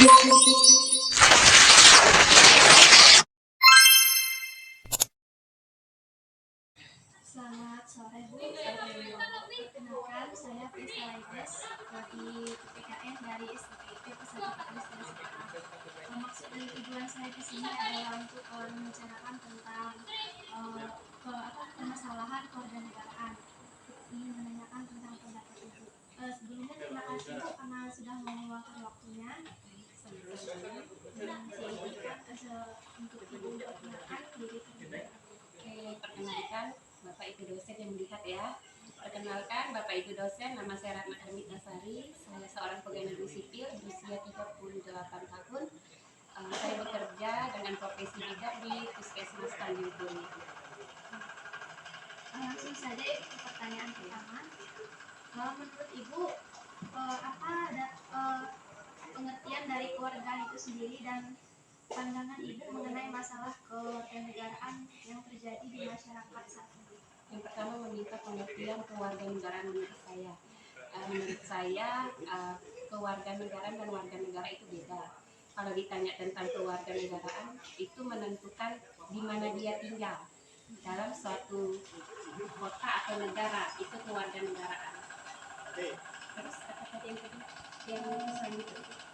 Selamat sore Bu. Perkenalkan saya Prista Laides dari PPKN dari STPIP Pesantren Kristen Semarang. Maksud dan tujuan saya ke sini adalah untuk membicarakan tentang permasalahan kewarganegaraan. Ingin menanyakan tentang pendapat Ibu. Sebelumnya terima kasih Bu karena sudah meluangkan waktunya. Dan saya izinkan untuk Ibu memperkenalkan diri terlebih. Oke, perkenalkan Bapak Ibu dosen yang melihat ya. Perkenalkan Bapak Ibu dosen, nama saya Ratna Hermita Sari. Saya seorang pegawai negeri sipil berusia 38 tahun. Saya bekerja dengan profesi bidan di Puskesmas Tanjung Puri. Langsung saja ke pertanyaan pertama. Menurut Ibu, apa pengertian dari kewargaan itu sendiri dan pandangan Ibu mengenai masalah kewarganegaraan yang terjadi di masyarakat saat ini? Yang pertama meminta pengertian kewarganegaraan menurut saya. Menurut saya kewarganegaraan dan warga negara itu beda. Kalau ditanya tentang kewarganegaraan, itu menentukan di mana dia tinggal dalam suatu kota atau negara, itu kewarganegaraan. Terus apa tadi yang kedua? Yang selanjutnya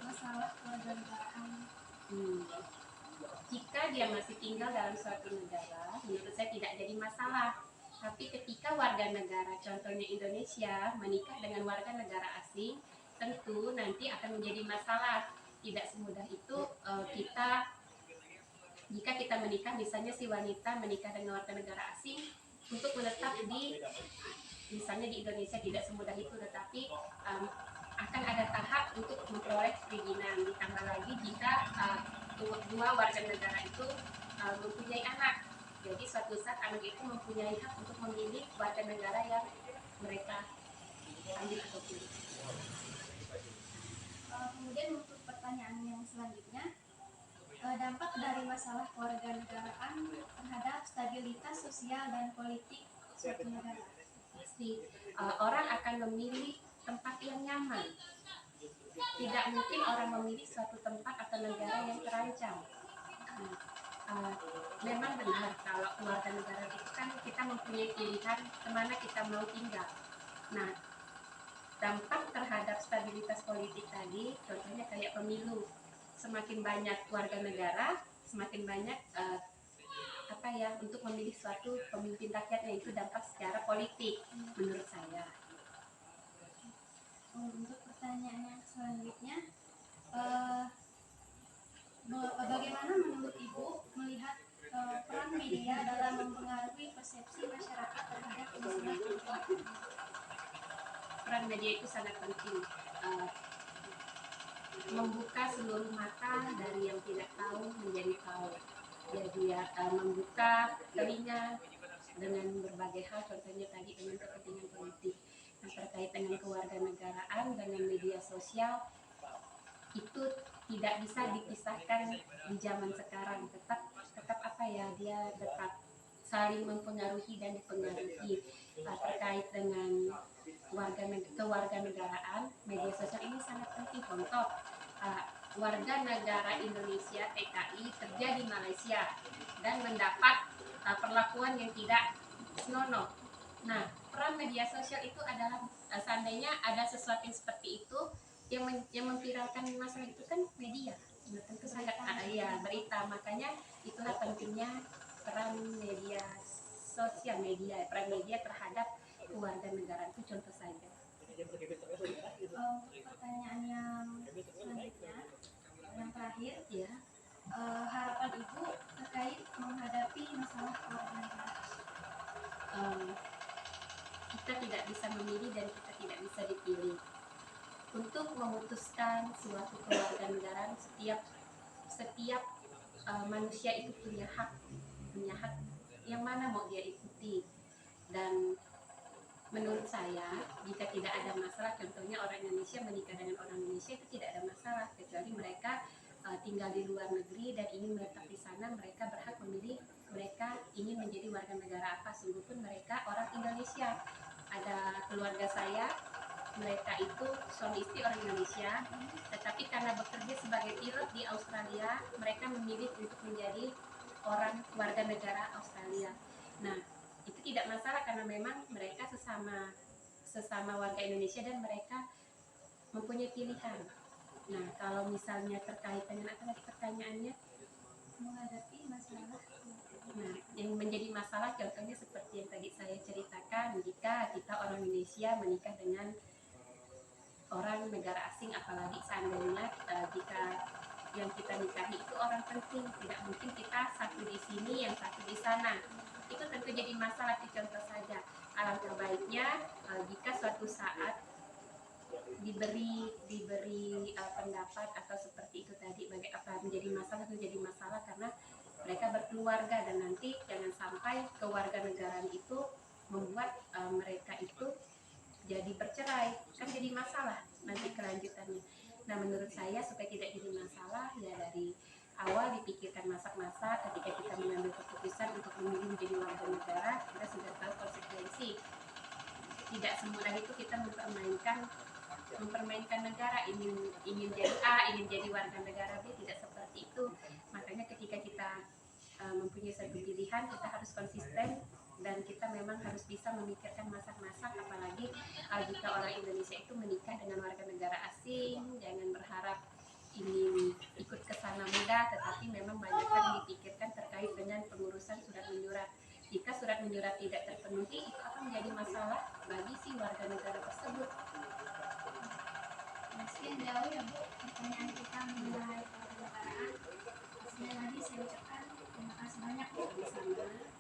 Masalah kewarganegaraan. Jika dia masih tinggal dalam suatu negara, menurut saya tidak jadi masalah. Tapi ketika warga negara, contohnya Indonesia, menikah dengan warga negara asing, tentu nanti akan menjadi masalah. Tidak semudah itu jika kita menikah, misalnya si wanita menikah dengan warga negara asing, untuk menetap misalnya di Indonesia tidak semudah itu, tetapi akan ada tahap untuk memperoleh perizinan. Ditambah lagi jika dua warga negara itu mempunyai anak, jadi suatu saat anak itu mempunyai hak untuk memilih warga negara yang mereka ambil atau pilih. Kemudian untuk pertanyaan yang selanjutnya, dampak dari masalah kewarganegaraan terhadap stabilitas sosial dan politik suatu negara. Pasti orang akan memilih tempat yang nyaman. Tidak mungkin orang memilih suatu tempat atau negara yang terancam. Memang benar kalau keluarga negara itu kan kita mempunyai pilihan kemana kita mau tinggal. Nah, dampak terhadap stabilitas politik tadi, contohnya kayak pemilu, semakin banyak warga negara, semakin banyak untuk memilih suatu pemimpin rakyatnya, itu dampak secara politik menurut saya. Untuk pertanyaan yang selanjutnya, bagaimana menurut Ibu melihat peran media dalam mempengaruhi persepsi masyarakat terhadap masalah kewarganegaraan? Peran media itu sangat penting, membuka seluruh mata dari yang tidak tahu menjadi tahu. Jadi membuka telinga dengan berbagai hal, contohnya tadi dengan kepentingan politik. Yang terkait dengan kewarganegaraan dengan media sosial itu tidak bisa dipisahkan di zaman sekarang. Tetap dia tetap saling mempengaruhi dan dipengaruhi. Terkait dengan kewarganegaraan, media sosial ini sangat penting. Contoh, warga negara Indonesia TKI kerja di Malaysia dan mendapat perlakuan yang tidak senonoh. Nah, peran media sosial itu adalah seandainya ada sesuatu yang seperti itu yang memviralkan masalah itu kan media. Nah, tentu sangat berita. Makanya itulah pentingnya peran media sosial, peran media terhadap kewarganegaraan itu contoh saja. Pertanyaan yang selanjutnya, yang terakhir, ya, harapan Ibu terkait menghadapi masalah kewarganegaraan. Kita tidak bisa memilih dan kita tidak bisa dipilih. Untuk memutuskan suatu kewarganegaraan, setiap manusia itu punya hak yang mana mau dia ikuti. Dan menurut saya, jika tidak ada masalah, contohnya orang Indonesia menikah dengan orang Indonesia itu tidak ada masalah, kecuali mereka tinggal di luar negeri dan ingin menetap di sana, mereka berhak memilih mereka ingin menjadi warga negara apa. Sungguh pun mereka orang Indonesia. Ada keluarga saya, mereka itu suami istri orang Indonesia, tetapi karena karena bekerja sebagai pilot di Australia, mereka memilih untuk menjadi orang warga negara Australia. Nah, itu tidak masalah karena memang mereka sesama warga Indonesia dan mereka mempunyai pilihan. Nah, kalau misalnya terkait dengan apa tadi pertanyaannya? Menghadapi masalah. Nah, yang menjadi masalah contohnya seperti yang tadi saya ceritakan, jika kita orang Indonesia menikah dengan orang negara asing, apalagi seandainya jika yang kita nikahi itu orang penting, tidak mungkin kita satu di sini yang satu di sana. Itu tentu jadi masalah. Itu contoh saja. Alangkah baiknya jika suatu saat diberi pendapat atau seperti itu tadi, apa menjadi masalah karena mereka berkeluarga, dan nanti jangan sampai kewarganegaraan itu membuat mereka itu jadi bercerai, kan jadi masalah nanti kelanjutannya. Nah, menurut saya supaya tidak jadi masalah, ya dari awal dipikirkan masak-masak ketika kita mengambil keputusan untuk memilih menjadi warga negara, kita sudah tahu konsekuensi. Tidak semudah itu kita mempermainkan negara, ingin jadi A, ingin jadi warga negara B, tidak seperti itu. Makanya ketika kita mempunyai satu pilihan, kita harus konsisten dan kita memang harus bisa memikirkan masak-masak. Apalagi jika orang Indonesia itu menikah dengan warga negara asing, jangan berharap ini ikut ke sana mudah, tetapi memang banyak yang dipikirkan terkait dengan pengurusan surat menyurat. Jika surat menyurat tidak terpenuhi, itu akan menjadi masalah bagi si warga negara tersebut. Sekian jauh ya Bu pertanyaan kita mengenai kewarganegaraan. Sekali lagi saya ucapkan terima kasih banyak Bu. Sama-sama.